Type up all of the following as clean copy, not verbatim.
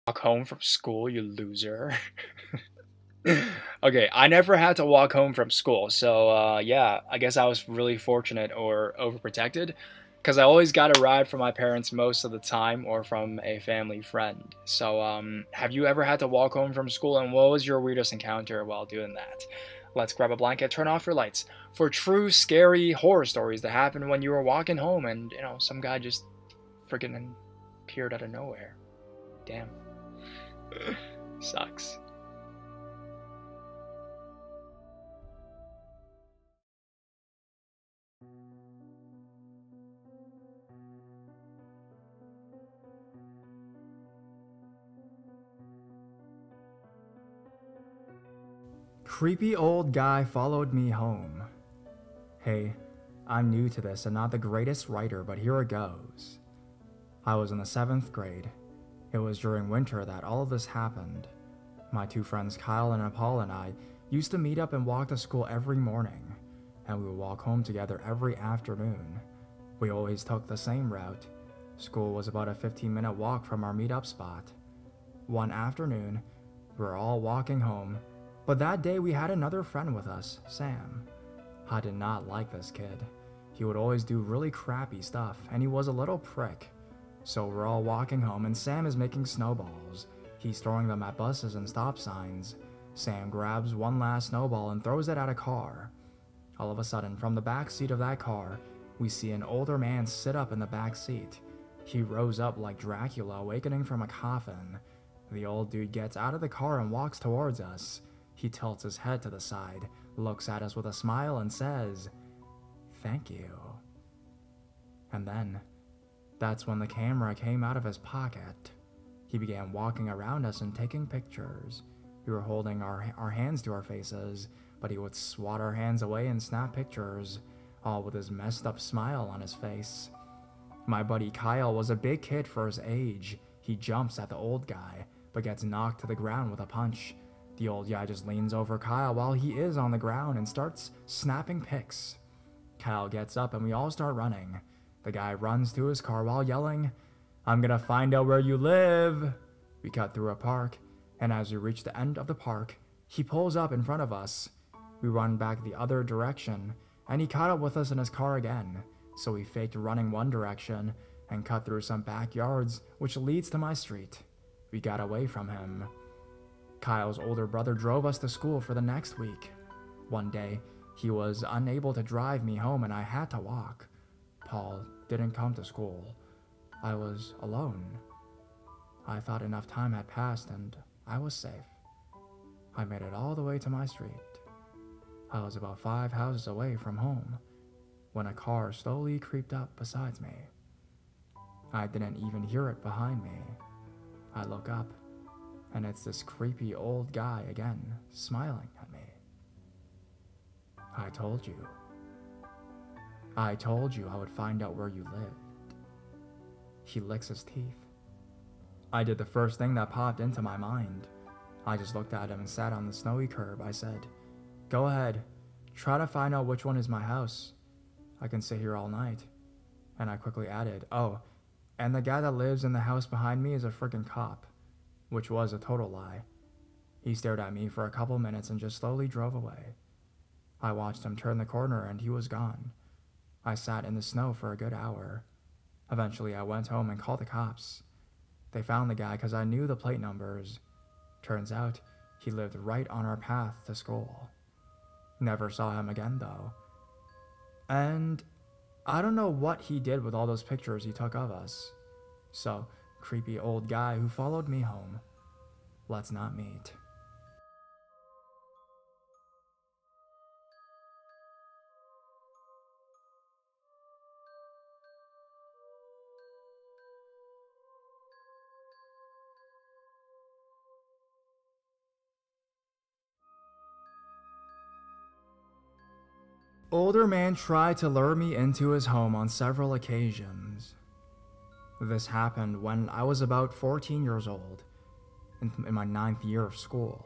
Walk home from school, you loser. Okay, I never had to walk home from school, so yeah, I guess I was really fortunate or overprotected because I always got a ride from my parents most of the time or from a family friend. So, have you ever had to walk home from school, and what was your weirdest encounter while doing that? Let's grab a blanket, turn off your lights for true scary horror stories that happened when you were walking home and, some guy just freaking appeared out of nowhere. Damn. Sucks. Creepy old guy followed me home. Hey, I'm new to this and not the greatest writer, but here it goes. I was in the 7th grade. It was during winter that all of this happened. My two friends Kyle and Paul and I used to meet up and walk to school every morning, and we would walk home together every afternoon. We always took the same route. School was about a 15-minute walk from our meetup spot. One afternoon, we were all walking home, but that day we had another friend with us, Sam. I did not like this kid. He would always do really crappy stuff, and he was a little prick. So we're all walking home, and Sam is making snowballs. He's throwing them at buses and stop signs. Sam grabs one last snowball and throws it at a car. All of a sudden, from the back seat of that car, we see an older man sit up in the back seat. He rose up like Dracula awakening from a coffin. The old dude gets out of the car and walks towards us. He tilts his head to the side, looks at us with a smile, and says, "Thank you." And then, that's when the camera came out of his pocket. He began walking around us and taking pictures. We were holding our hands to our faces, but he would swat our hands away and snap pictures, all with his messed up smile on his face. My buddy Kyle was a big kid for his age. He jumps at the old guy, but gets knocked to the ground with a punch. The old guy just leans over Kyle while he is on the ground and starts snapping pics. Kyle gets up and we all start running. The guy runs to his car while yelling, "I'm gonna find out where you live." We cut through a park, and as we reach the end of the park, he pulls up in front of us. We run back the other direction, and he caught up with us in his car again, so we faked running one direction and cut through some backyards, which leads to my street. We got away from him. Kyle's older brother drove us to school for the next week. One day, he was unable to drive me home and I had to walk. Paul didn't come to school. I was alone. I thought enough time had passed and I was safe. I made it all the way to my street. I was about 5 houses away from home when a car slowly creeped up beside me. I didn't even hear it behind me. I look up, and it's this creepy old guy again, smiling at me. I told you. I told you I would find out where you lived. He licks his teeth. I did the first thing that popped into my mind. I just looked at him and sat on the snowy curb. I said, "Go ahead, try to find out which one is my house. I can sit here all night." And I quickly added, "Oh, and the guy that lives in the house behind me is a freaking cop," which was a total lie. He stared at me for a couple minutes and just slowly drove away. I watched him turn the corner and he was gone. I sat in the snow for a good hour. Eventually, I went home and called the cops. They found the guy because I knew the plate numbers. Turns out, he lived right on our path to school. Never saw him again, though. And I don't know what he did with all those pictures he took of us. So, creepy old guy who followed me home, let's not meet. Older man tried to lure me into his home on several occasions. This happened when I was about 14 years old, in my 9th year of school.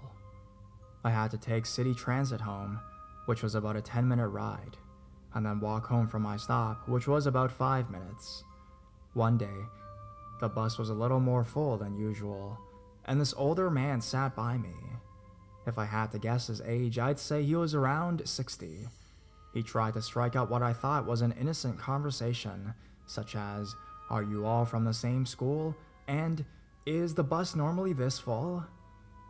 I had to take city transit home, which was about a 10-minute ride, and then walk home from my stop, which was about 5 minutes. One day, the bus was a little more full than usual, and this older man sat by me. If I had to guess his age, I'd say he was around 60. He tried to strike up what I thought was an innocent conversation, such as, "Are you all from the same school?" and "Is the bus normally this full?"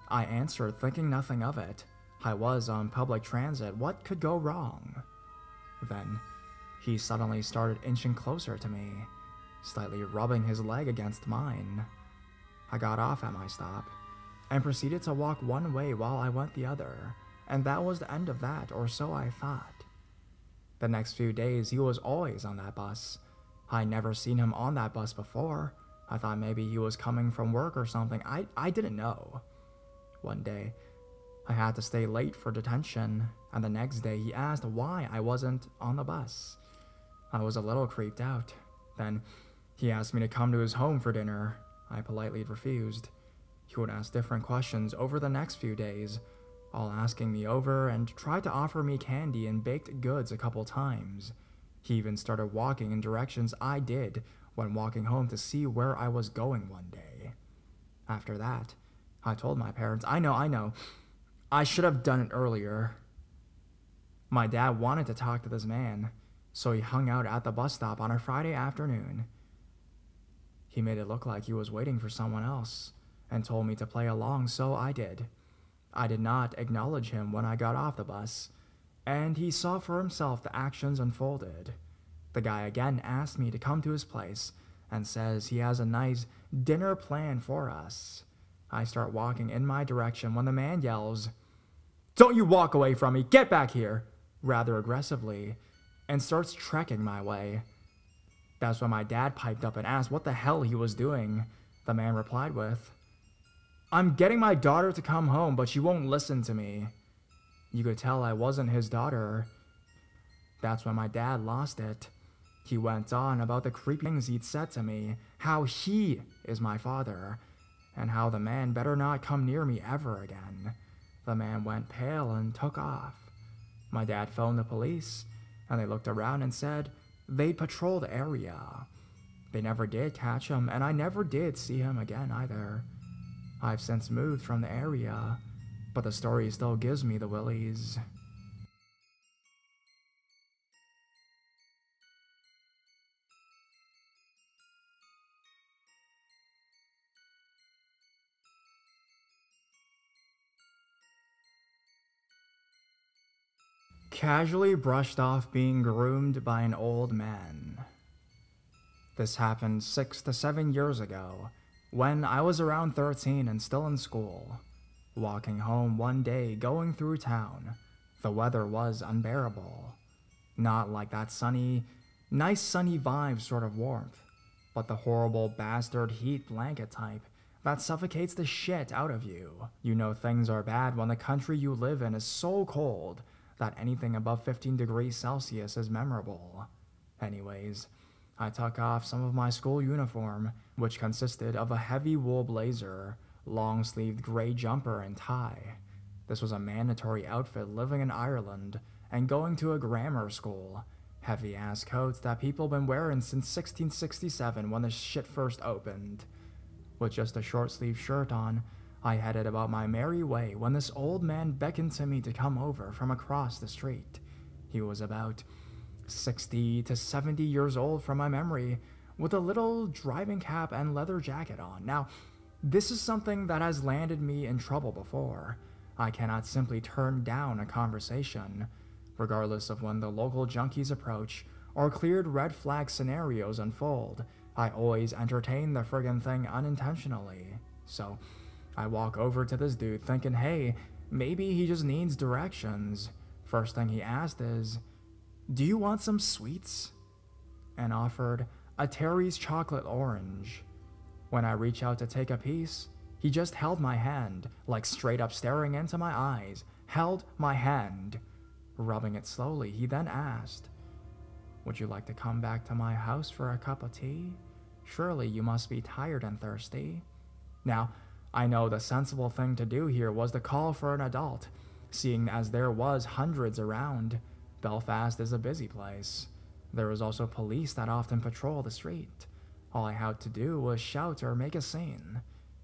I answered, thinking nothing of it. I was on public transit. What could go wrong? Then, he suddenly started inching closer to me, slightly rubbing his leg against mine. I got off at my stop and proceeded to walk one way while I went the other, and that was the end of that, or so I thought. The next few days, he was always on that bus. I'd never seen him on that bus before. I thought maybe he was coming from work or something. I didn't know. One day, I had to stay late for detention, and the next day he asked why I wasn't on the bus. I was a little creeped out. Then, he asked me to come to his home for dinner. I politely refused. He would ask different questions over the next few days, all asking me over, and tried to offer me candy and baked goods a couple times. He even started walking in directions I did when walking home to see where I was going one day. After that, I told my parents, I know, I should have done it earlier. My dad wanted to talk to this man, so he hung out at the bus stop on a Friday afternoon. He made it look like he was waiting for someone else, and told me to play along, so I did. I did not acknowledge him when I got off the bus, and he saw for himself the actions unfolded. The guy again asked me to come to his place, and says he has a nice dinner plan for us. I start walking in my direction when the man yells, "Don't you walk away from me, get back here," rather aggressively, and starts trekking my way. That's when my dad piped up and asked what the hell he was doing. The man replied with, "I'm getting my daughter to come home, but she won't listen to me." You could tell I wasn't his daughter. That's when my dad lost it. He went on about the creepy things he'd said to me, how he is my father, and how the man better not come near me ever again. The man went pale and took off. My dad phoned the police, and they looked around and said they'd patrol the area. They never did catch him, and I never did see him again either. I've since moved from the area, but the story still gives me the willies. Casually brushed off being groomed by an old man. This happened 6 to 7 years ago, when I was around 13 and still in school. Walking home one day, going through town, the weather was unbearable. Not like that nice sunny vibe sort of warmth, but the horrible bastard heat blanket type that suffocates the shit out of you. You know things are bad when the country you live in is so cold that anything above 15 degrees Celsius is memorable. Anyways, I took off some of my school uniform, which consisted of a heavy wool blazer, long-sleeved gray jumper, and tie. This was a mandatory outfit living in Ireland and going to a grammar school. Heavy-ass coats that people been wearing since 1667 when the shit first opened. With just a short-sleeved shirt on, I headed about my merry way when this old man beckoned to me to come over from across the street. He was about 60 to 70 years old from my memory, with a little driving cap and leather jacket on. Now, this is something that has landed me in trouble before. I cannot simply turn down a conversation, regardless of when the local junkies approach or cleared red flag scenarios unfold. I always entertain the friggin' thing unintentionally. So, I walk over to this dude thinking, hey, maybe he just needs directions. First thing he asked is, "Do you want some sweets?" And offered a Terry's chocolate orange. When I reach out to take a piece, he just held my hand, like straight up staring into my eyes, held my hand. Rubbing it slowly, he then asked, "Would you like to come back to my house for a cup of tea? Surely you must be tired and thirsty." Now, I know the sensible thing to do here was to call for an adult, seeing as there was hundreds around. Belfast is a busy place. There was also police that often patrol the street. All I had to do was shout or make a scene.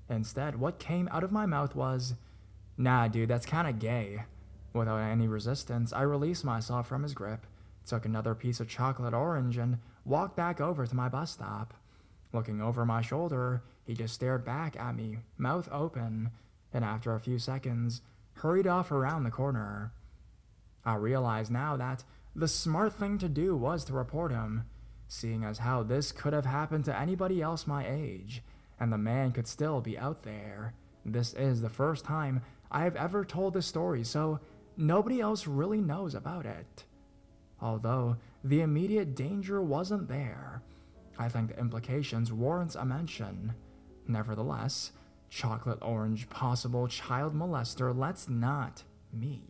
Instead, what came out of my mouth was, "Nah, dude, that's kinda gay." Without any resistance, I released myself from his grip, took another piece of chocolate orange, and walked back over to my bus stop. Looking over my shoulder, he just stared back at me, mouth open, and after a few seconds, hurried off around the corner. I realize now that the smart thing to do was to report him, seeing as how this could have happened to anybody else my age, and the man could still be out there. This is the first time I have ever told this story, so nobody else really knows about it. Although the immediate danger wasn't there, I think the implications warrants a mention. Nevertheless, chocolate orange possible child molester, let's not meet.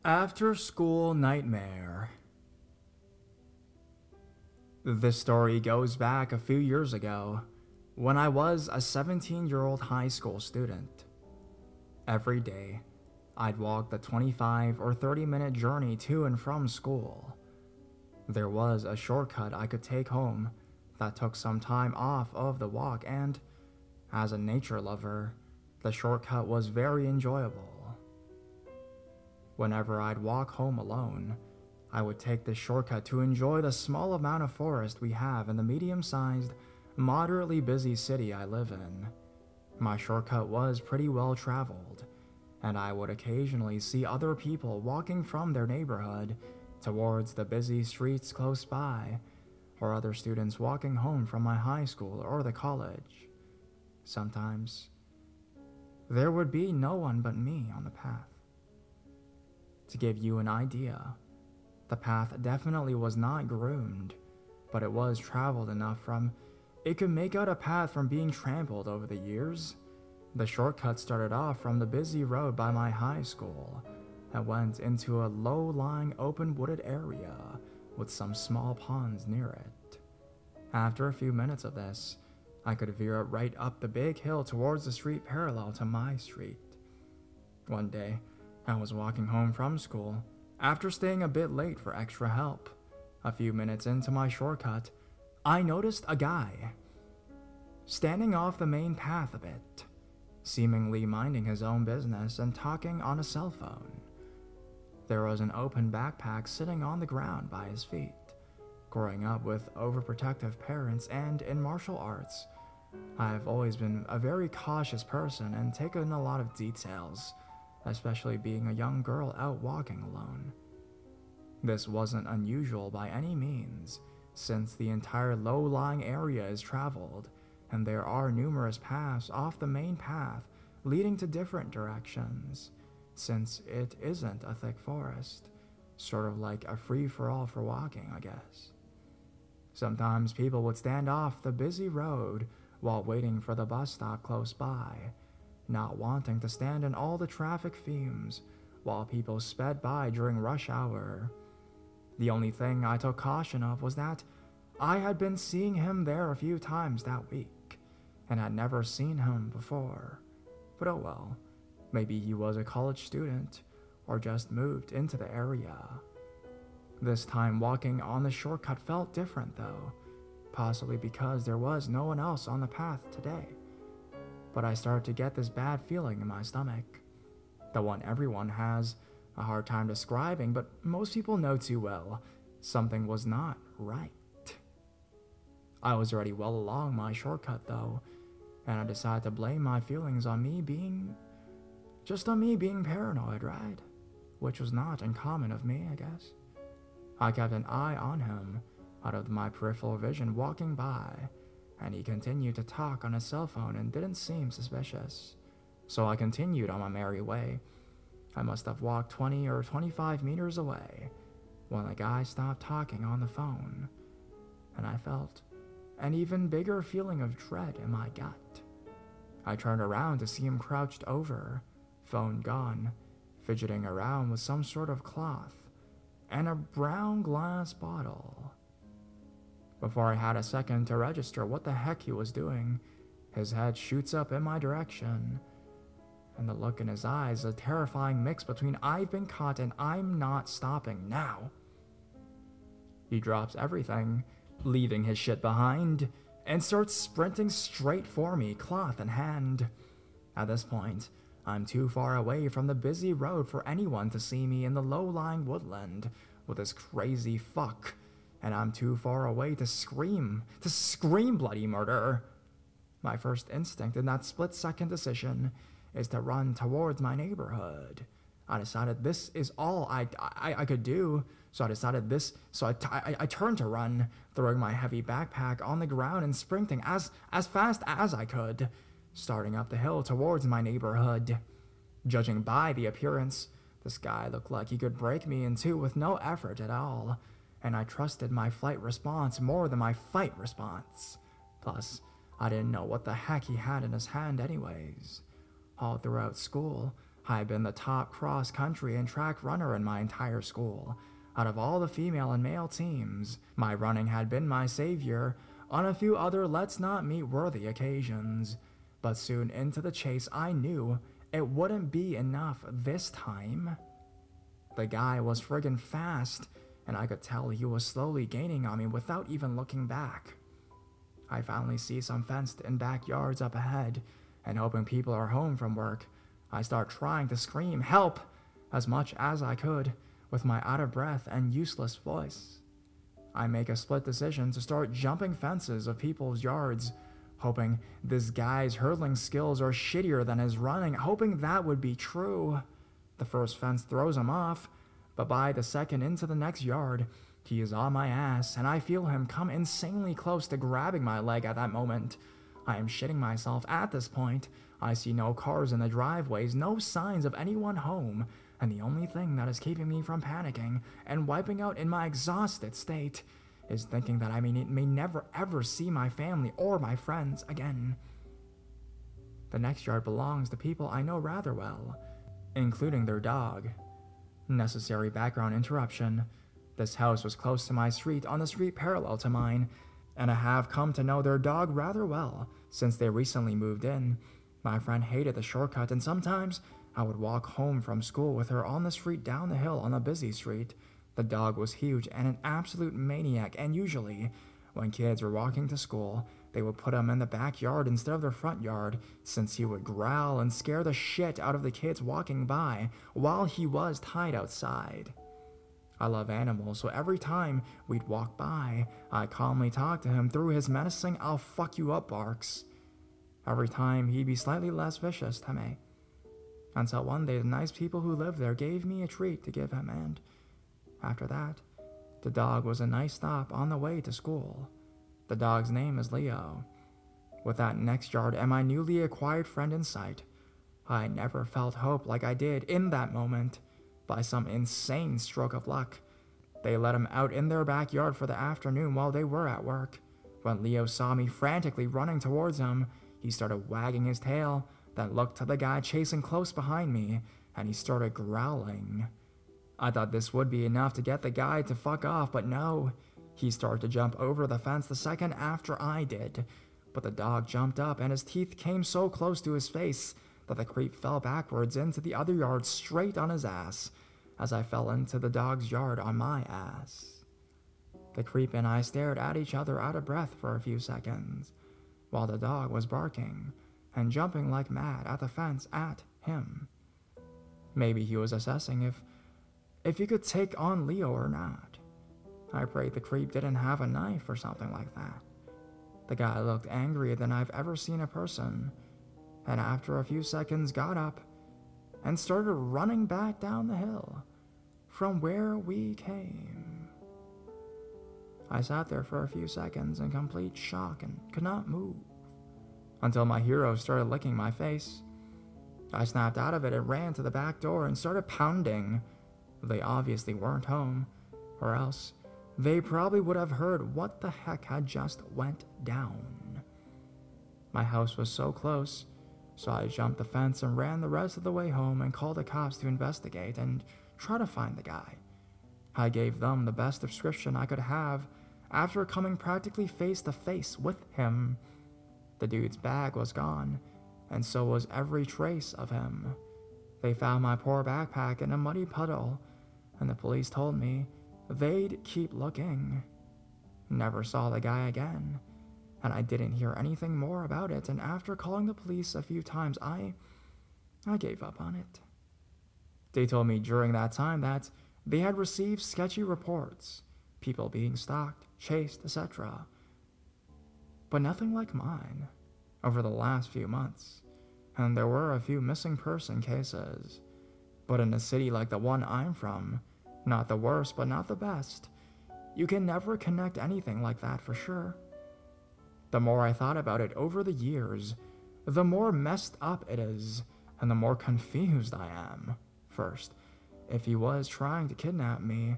After school nightmare. This story goes back a few years ago, when I was a 17-year-old high school student. Every day, I'd walk the 25 or 30-minute journey to and from school. There was a shortcut I could take home that took some time off of the walk, and as a nature lover, the shortcut was very enjoyable. Whenever I'd walk home alone, I would take this shortcut to enjoy the small amount of forest we have in the medium-sized, moderately busy city I live in. My shortcut was pretty well traveled, and I would occasionally see other people walking from their neighborhood towards the busy streets close by, or other students walking home from my high school or the college. Sometimes, there would be no one but me on the path. To give you an idea, the path definitely was not groomed, but it was traveled enough from it could make out a path from being trampled over the years. The shortcut started off from the busy road by my high school and went into a low-lying open wooded area with some small ponds near it. After a few minutes of this, I could veer right up the big hill towards the street parallel to my street. One day, I was walking home from school after staying a bit late for extra help. A few minutes into my shortcut, I noticed a guy standing off the main path a bit, seemingly minding his own business and talking on a cell phone. There was an open backpack sitting on the ground by his feet. Growing up with overprotective parents and in martial arts, I have always been a very cautious person and taken a lot of details, especially being a young girl out walking alone. This wasn't unusual by any means, since the entire low-lying area is traveled, and there are numerous paths off the main path leading to different directions, since it isn't a thick forest, sort of like a free-for-all for walking, I guess. Sometimes people would stand off the busy road while waiting for the bus stop close by, not wanting to stand in all the traffic fumes while people sped by during rush hour. The only thing I took caution of was that I had been seeing him there a few times that week, and had never seen him before. But oh well, maybe he was a college student, or just moved into the area. This time walking on the shortcut felt different though, possibly because there was no one else on the path today. But I started to get this bad feeling in my stomach, the one everyone has a hard time describing, but most people know too well. Something was not right. I was already well along my shortcut though, and I decided to blame my feelings on me being paranoid, right? Which was not uncommon of me, I guess. I kept an eye on him out of my peripheral vision walking by, and he continued to talk on his cell phone and didn't seem suspicious. So I continued on my merry way. I must have walked 20 or 25 meters away when the guy stopped talking on the phone, and I felt an even bigger feeling of dread in my gut. I turned around to see him crouched over, phone gone, fidgeting around with some sort of cloth and a brown glass bottle. Before I had a second to register what the heck he was doing, his head shoots up in my direction, and the look in his eyes, a terrifying mix between I've been caught and I'm not stopping now. He drops everything, leaving his shit behind, and starts sprinting straight for me, cloth in hand. At this point, I'm too far away from the busy road for anyone to see me in the low-lying woodland with this crazy fuck, and I'm too far away to scream bloody murder. My first instinct in that split-second decision is to run towards my neighborhood. I decided this is all I could do, so I turned to run, throwing my heavy backpack on the ground and sprinting as fast as I could, starting up the hill towards my neighborhood. Judging by the appearance, this guy looked like he could break me in two with no effort at all, and I trusted my flight response more than my fight response. Plus, I didn't know what the heck he had in his hand anyways. All throughout school, I had been the top cross-country and track runner in my entire school. Out of all the female and male teams, my running had been my savior on a few other let's-not-meet-worthy occasions. But soon into the chase, I knew it wouldn't be enough this time. The guy was friggin' fast, and I could tell he was slowly gaining on me without even looking back. I finally see some fenced-in backyards up ahead, and hoping people are home from work, I start trying to scream help as much as I could with my out-of-breath and useless voice. I make a split decision to start jumping fences of people's yards, hoping this guy's hurdling skills are shittier than his running, hoping that would be true. The first fence throws him off, but by the second into the next yard, he is on my ass, and I feel him come insanely close to grabbing my leg at that moment. I am shitting myself at this point. I see no cars in the driveways, no signs of anyone home, and the only thing that is keeping me from panicking and wiping out in my exhausted state is thinking that I may never ever see my family or my friends again. The next yard belongs to people I know rather well, including their dog. Necessary background interruption. This house was close to my street on the street parallel to mine, and I have come to know their dog rather well since they recently moved in. My friend hated the shortcut, and sometimes I would walk home from school with her on the street down the hill on a busy street. The dog was huge and an absolute maniac, and usually, when kids were walking to school, they would put him in the backyard instead of their front yard, since he would growl and scare the shit out of the kids walking by while he was tied outside. I love animals, so every time we'd walk by, I calmly talked to him through his menacing "I'll fuck you up" barks. Every time he'd be slightly less vicious to me. Until one day the nice people who lived there gave me a treat to give him, and after that, the dog was a nice stop on the way to school. The dog's name is Leo. With that next yard and my newly acquired friend in sight, I never felt hope like I did in that moment. By some insane stroke of luck, they let him out in their backyard for the afternoon while they were at work. When Leo saw me frantically running towards him, he started wagging his tail, then looked to the guy chasing close behind me, and he started growling. I thought this would be enough to get the guy to fuck off, but no. He started to jump over the fence the second after I did, but the dog jumped up and his teeth came so close to his face that the creep fell backwards into the other yard straight on his ass, as I fell into the dog's yard on my ass. The creep and I stared at each other out of breath for a few seconds, while the dog was barking and jumping like mad at the fence at him. Maybe he was assessing if he could take on Leo or not. I prayed the creep didn't have a knife or something like that. The guy looked angrier than I've ever seen a person, and after a few seconds got up and started running back down the hill from where we came. I sat there for a few seconds in complete shock and could not move, until my hero started licking my face. I snapped out of it and ran to the back door and started pounding. They obviously weren't home, or else they probably would have heard what the heck had just went down. My house was so close, so I jumped the fence and ran the rest of the way home and called the cops to investigate and try to find the guy. I gave them the best description I could have after coming practically face to face with him. The dude's bag was gone, and so was every trace of him. They found my poor backpack in a muddy puddle, and the police told me they'd keep looking. Never saw the guy again, and I didn't hear anything more about it, and after calling the police a few times, I gave up on it. They told me during that time that they had received sketchy reports, people being stalked, chased, etc., but nothing like mine over the last few months, and there were a few missing person cases. But in a city like the one I'm from, not the worst but not the best, you can never connect anything like that for sure. The more I thought about it over the years, the more messed up it is, and the more confused I am. First, if he was trying to kidnap me,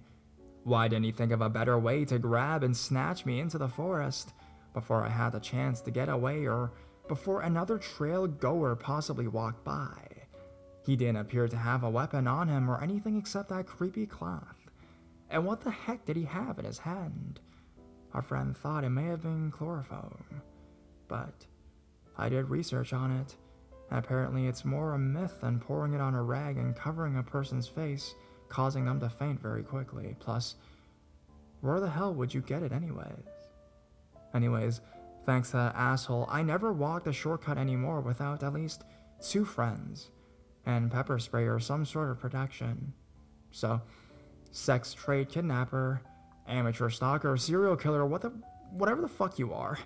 why didn't he think of a better way to grab and snatch me into the forest before I had the chance to get away, or before another trail goer possibly walked by? He didn't appear to have a weapon on him or anything except that creepy cloth. And what the heck did he have in his hand? Our friend thought it may have been chloroform, but I did research on it, and apparently it's more a myth than pouring it on a rag and covering a person's face, causing them to faint very quickly. Plus, where the hell would you get it anyways? Thanks to that asshole, I never walked a shortcut anymore without at least 2 friends, and pepper spray or some sort of protection. So, sex trade kidnapper, amateur stalker, serial killer, whatever the fuck you are,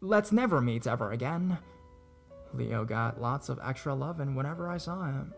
let's never meet ever again. Leo got lots of extra lovin' whenever I saw him.